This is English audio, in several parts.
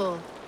łatwo.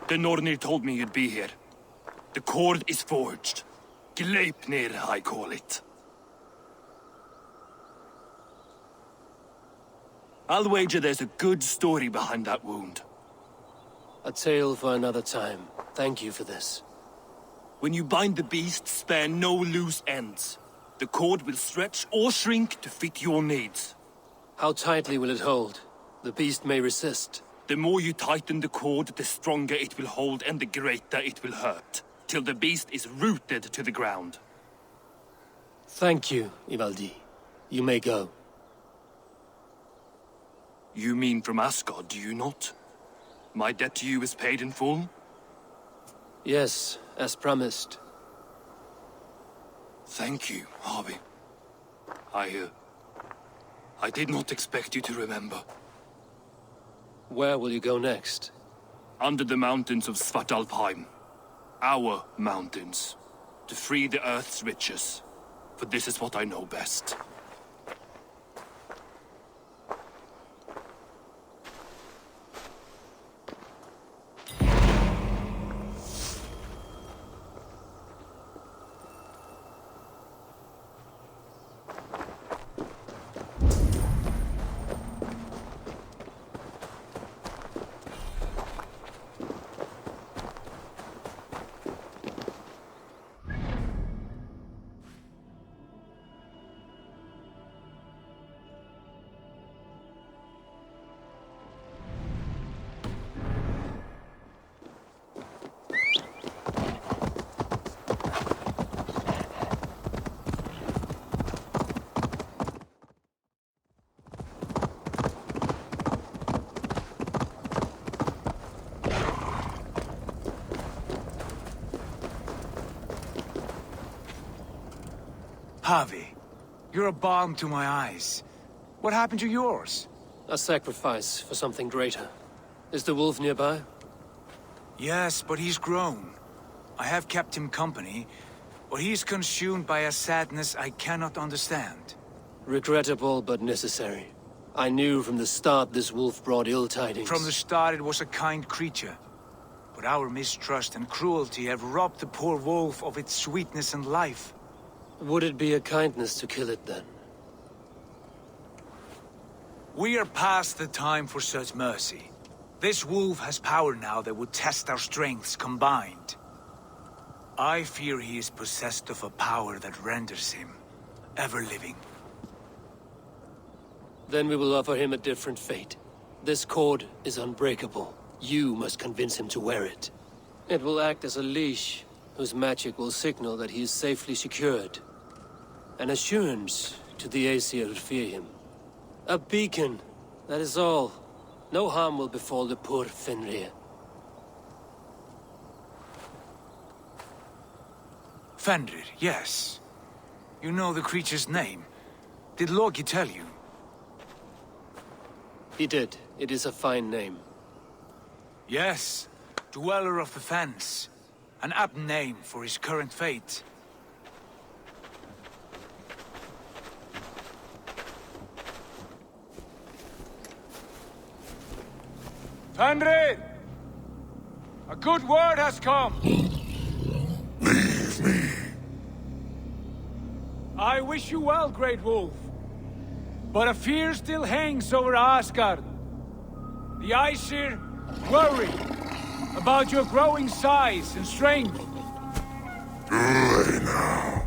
The Nornir told me you'd be here. The cord is forged. Gleipnir, I call it. I'll wager there's a good story behind that wound. A tale for another time. Thank you for this. When you bind the beast, spare no loose ends. The cord will stretch or shrink to fit your needs. How tightly will it hold? The beast may resist. The more you tighten the cord, the stronger it will hold and the greater it will hurt, till the beast is rooted to the ground. Thank you, Ivaldi. You may go. You mean from Asgard, do you not? My debt to you is paid in full? Yes, as promised. Thank you, Harvey. I did not expect you to remember. Where will you go next? Under the mountains of Svartalfheim. Our mountains. To free the Earth's riches. For this is what I know best. Harvey, you're a balm to my eyes. What happened to yours? A sacrifice for something greater. Is the wolf nearby? Yes, but he's grown. I have kept him company, but he's consumed by a sadness I cannot understand. Regrettable, but necessary. I knew from the start this wolf brought ill tidings. From the start it was a kind creature. But our mistrust and cruelty have robbed the poor wolf of its sweetness and life. Would it be a kindness to kill it, then? We are past the time for such mercy. This wolf has power now that would test our strengths combined. I fear he is possessed of a power that renders him ever-living. Then we will offer him a different fate. This cord is unbreakable. You must convince him to wear it. It will act as a leash, whose magic will signal that he is safely secured. An assurance to the Aesir who fear him. A beacon, that is all. No harm will befall the poor Fenrir. Fenrir, yes. You know the creature's name. Did Loki tell you? He did. It is a fine name. Yes. Dweller of the Fens. An apt name for his current fate. Fenrir! A good word has come! Leave me. I wish you well, Great Wolf. But a fear still hangs over Asgard. The Aesir worry about your growing size and strength. Do they now?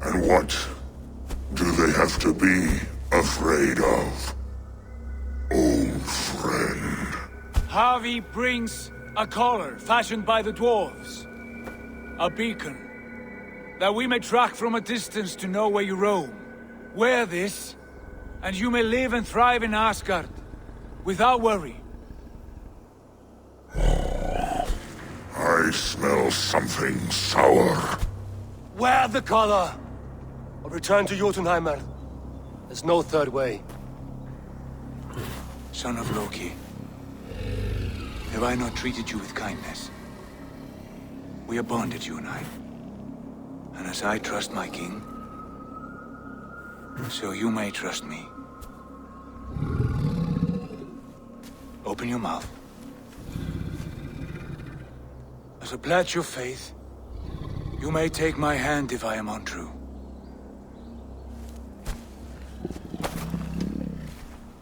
And what do they have to be afraid of? Old friend. Harvey brings a collar fashioned by the dwarves. A beacon. That we may track from a distance to know where you roam. Wear this, and you may live and thrive in Asgard, without worry. I smell something sour. Wear the collar! Or return to Jotunheimer. There's no third way. Son of Loki, have I not treated you with kindness? We are bonded, you and I. And as I trust my king, so you may trust me. Open your mouth. As a pledge of faith, you may take my hand if I am untrue.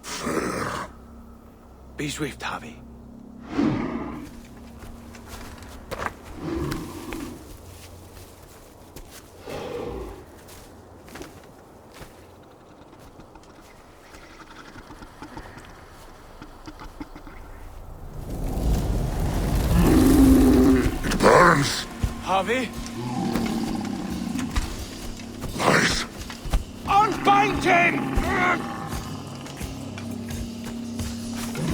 Fair. Be swift, Javi. It burns. Javi? Lies. Unbind him!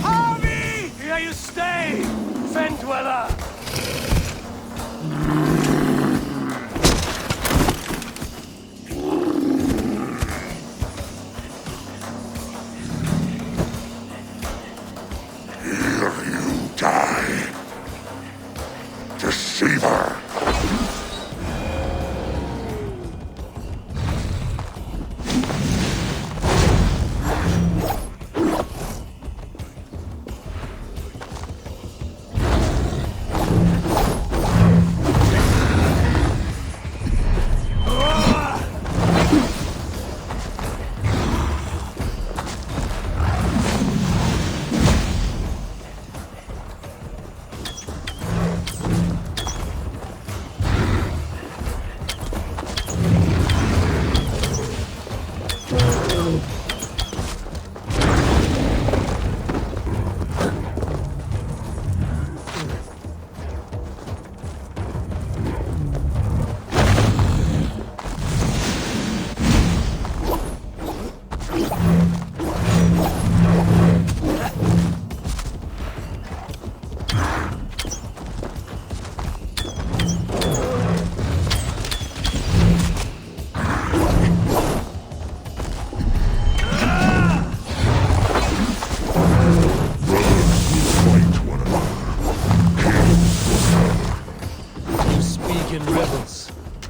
Javi! Here you stay, Fen Dweller! Here you die. Deceiver.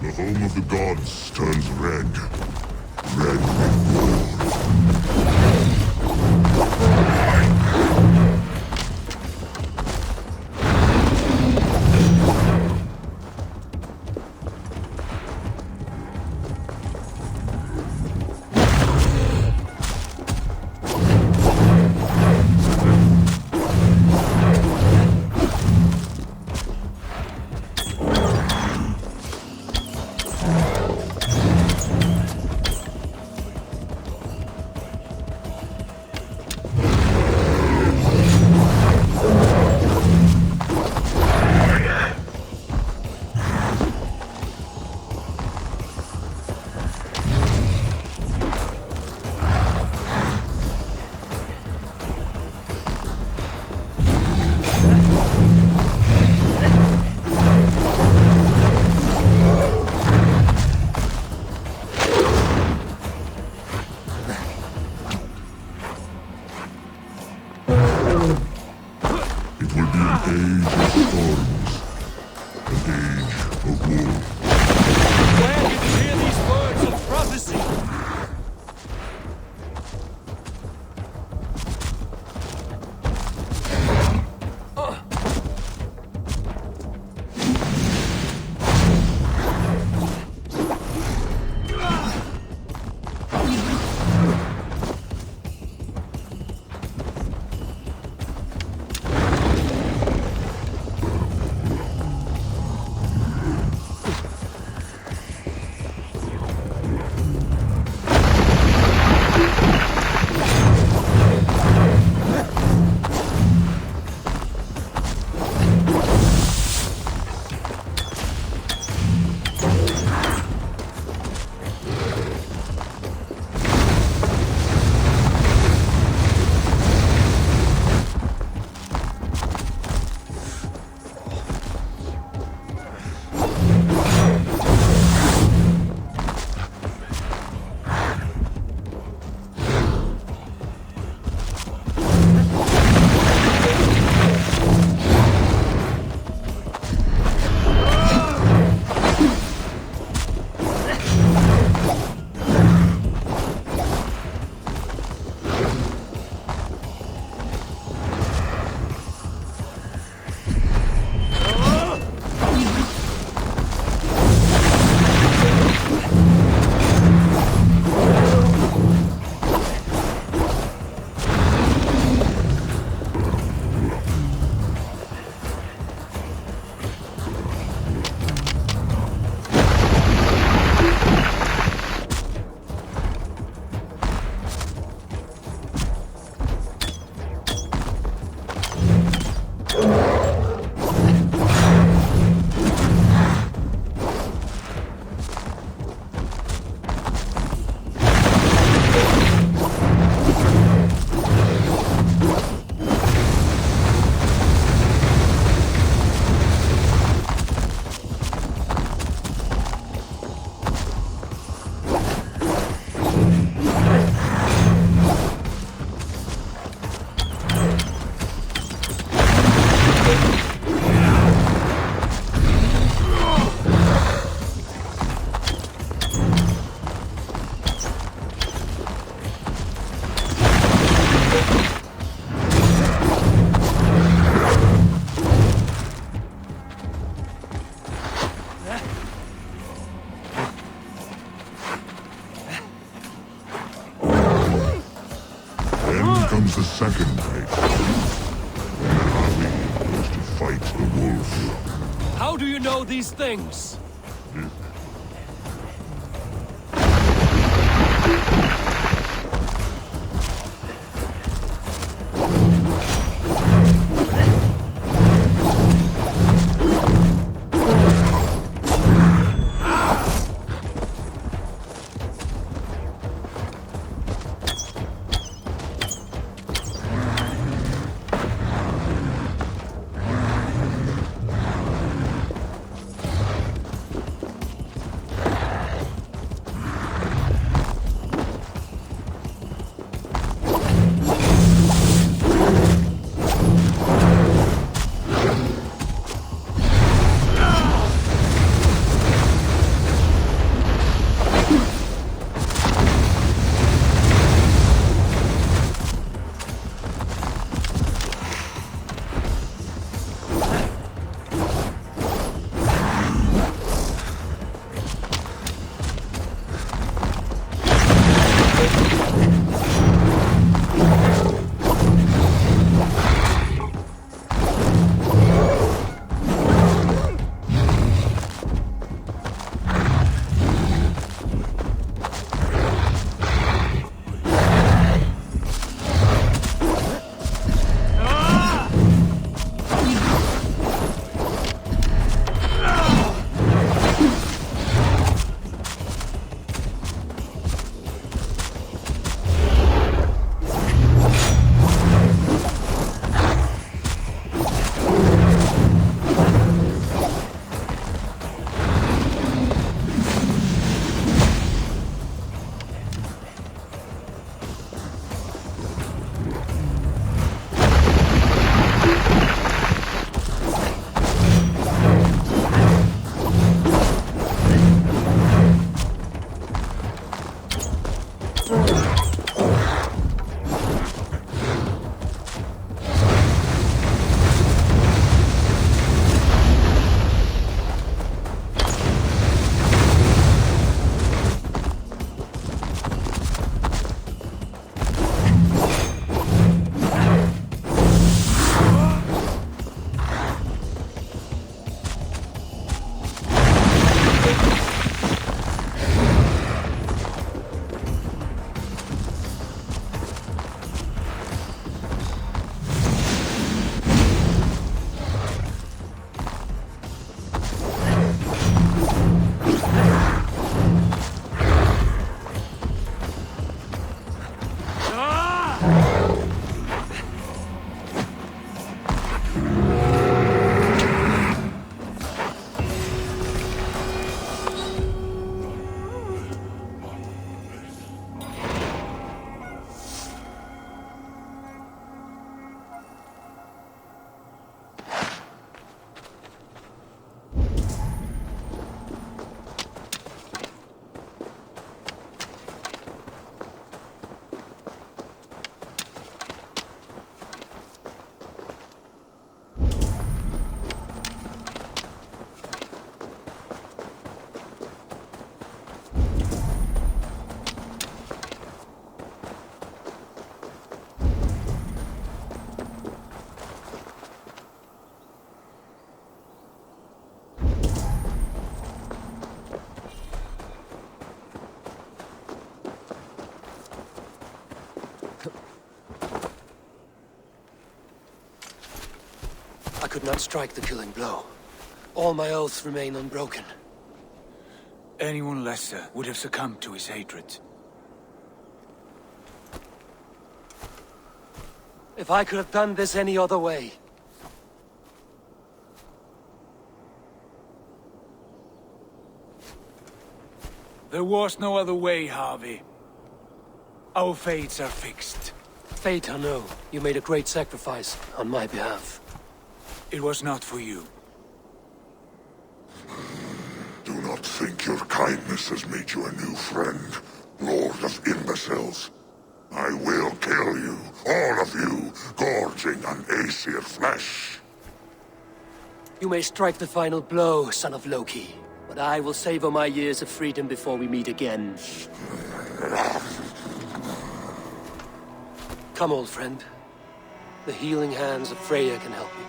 The home of the gods turns red. Red with war. choose the second fate. Harvey goes to fight the wolf. How do you know these things? I could not strike the killing blow. All my oaths remain unbroken. Anyone lesser would have succumbed to his hatred. If I could have done this any other way. There was no other way, Harvey. Our fates are fixed. Fate or no, you made a great sacrifice on my behalf. It was not for you. Do not think your kindness has made you a new friend, Lord of Imbeciles. I will kill you, all of you, gorging on Aesir flesh. You may strike the final blow, son of Loki, but I will savor my years of freedom before we meet again. Come, old friend. The healing hands of Freya can help you.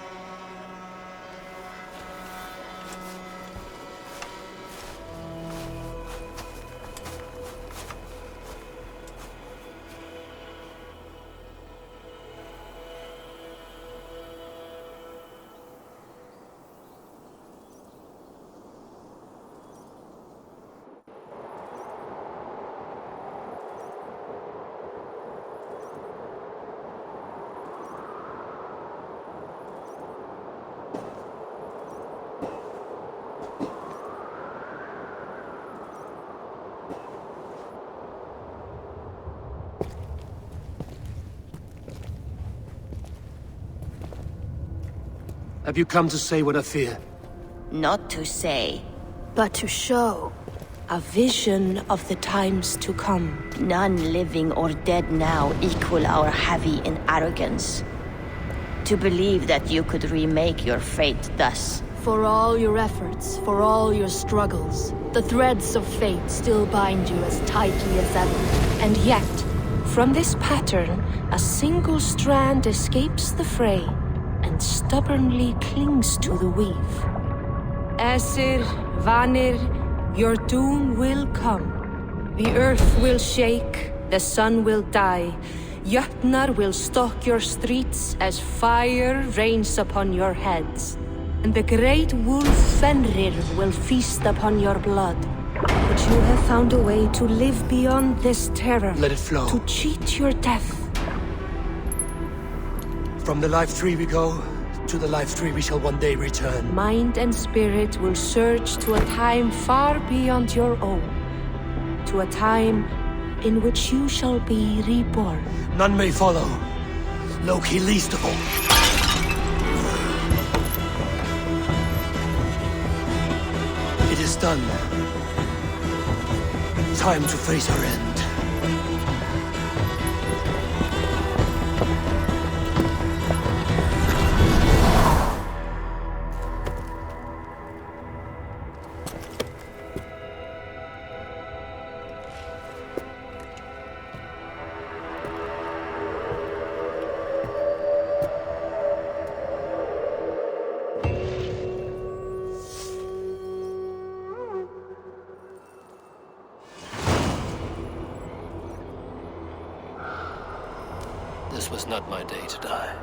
Have you come to say what I fear? Not to say, but to show a vision of the times to come. none living or dead now equal our heavy in arrogance. To believe that you could remake your fate thus. For all your efforts, for all your struggles, the threads of fate still bind you as tightly as ever. And yet, from this pattern, a single strand escapes the fray and stubbornly clings to the weave. Esir, Vanir, your doom will come. The earth will shake, the sun will die. Jötnar will stalk your streets as fire rains upon your heads. And the great wolf Fenrir will feast upon your blood. But you have found a way to live beyond this terror. Let it flow. To cheat your death. From the life tree we go, to the life tree we shall one day return. Mind and spirit will surge to a time far beyond your own. To a time in which you shall be reborn. None may follow, Loki least of all. It is done. Time to face our end. This was not my day to die.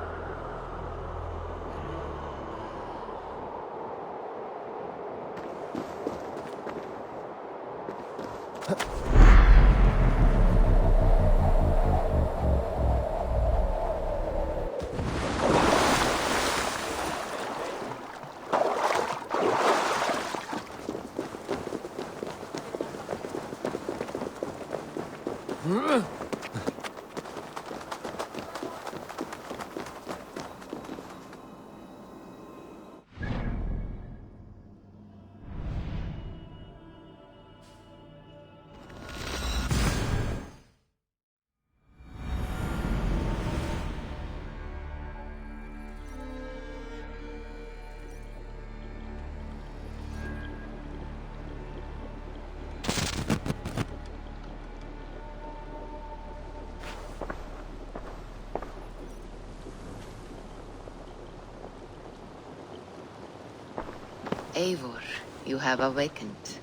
Eivor, you have awakened.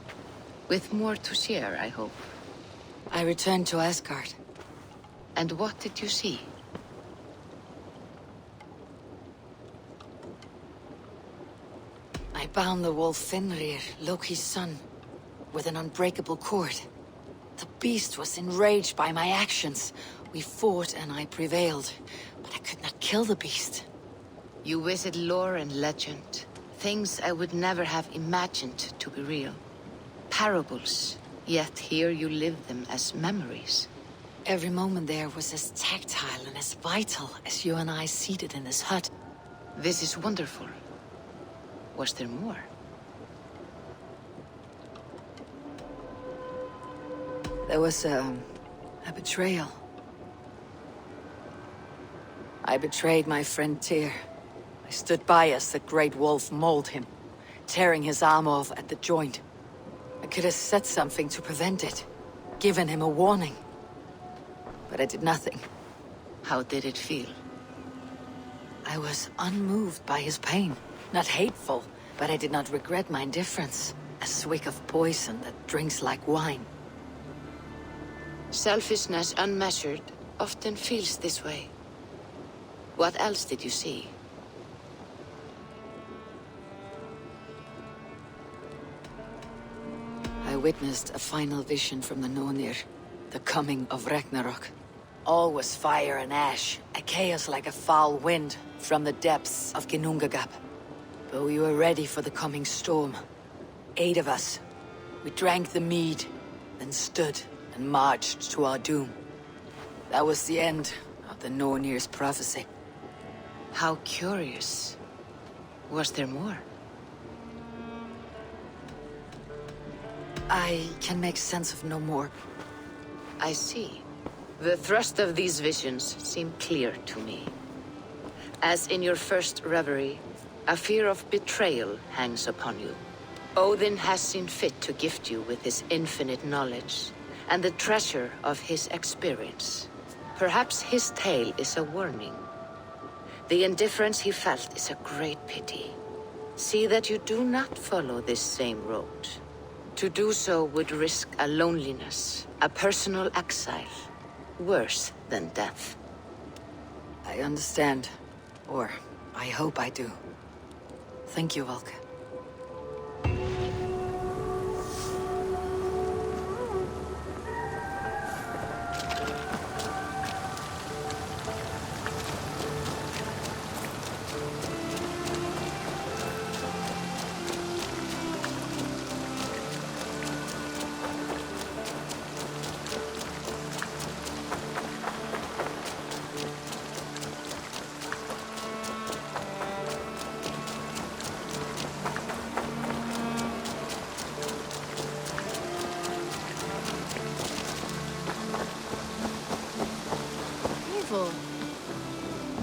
With more to share, I hope. I returned to Asgard. And what did you see? I bound the wolf Fenrir, Loki's son, with an unbreakable cord. The beast was enraged by my actions. We fought and I prevailed, but I could not kill the beast. You visit lore and legend. Things I would never have imagined to be real. Parables, yet here you live them as memories. Every moment there was as tactile and as vital as you and I seated in this hut. This is wonderful. Was there more? There was a betrayal. I betrayed my friend Tyr. I stood by as the great wolf mauled him, tearing his arm off at the joint. I could have said something to prevent it, given him a warning. But I did nothing. How did it feel? I was unmoved by his pain. Not hateful, but I did not regret my indifference. A swig of poison that drinks like wine. Selfishness unmeasured often feels this way. What else did you see? I witnessed a final vision from the Nornir, the coming of Ragnarok. All was fire and ash, a chaos like a foul wind from the depths of Ginnungagap. But we were ready for the coming storm. 8 of us. We drank the mead, then stood and marched to our doom. That was the end of the Nornir's prophecy. How curious. Was there more? I can make sense of no more. I see. The thrust of these visions seem clear to me. As in your first reverie, a fear of betrayal hangs upon you. Odin has seen fit to gift you with his infinite knowledge, and the treasure of his experience. Perhaps his tale is a warning. The indifference he felt is a great pity. See that you do not follow this same road. To do so would risk a loneliness, a personal exile, worse than death. I understand. Or, I hope I do. Thank you, Valka.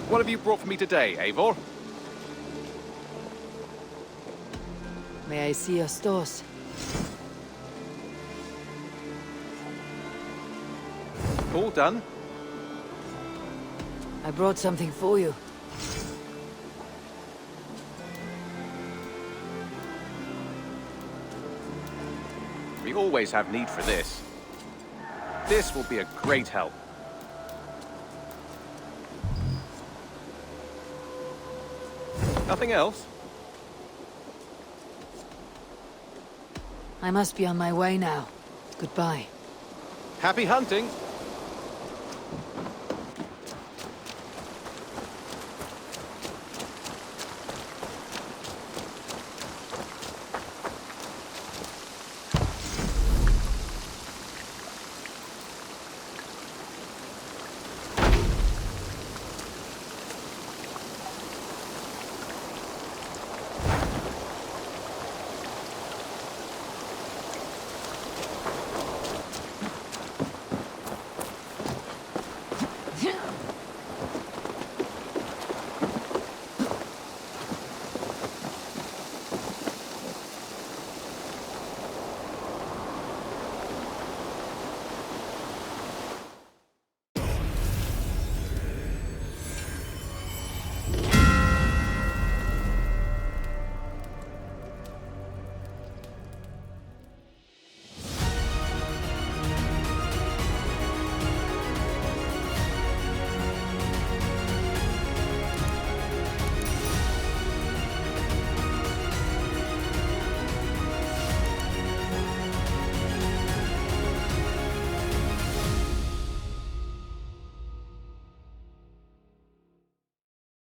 What have you brought for me today, Eivor? May I see your stores? All done? I brought something for you. We always have need for this. This will be a great help. Nothing else? I must be on my way now. Goodbye. Happy hunting!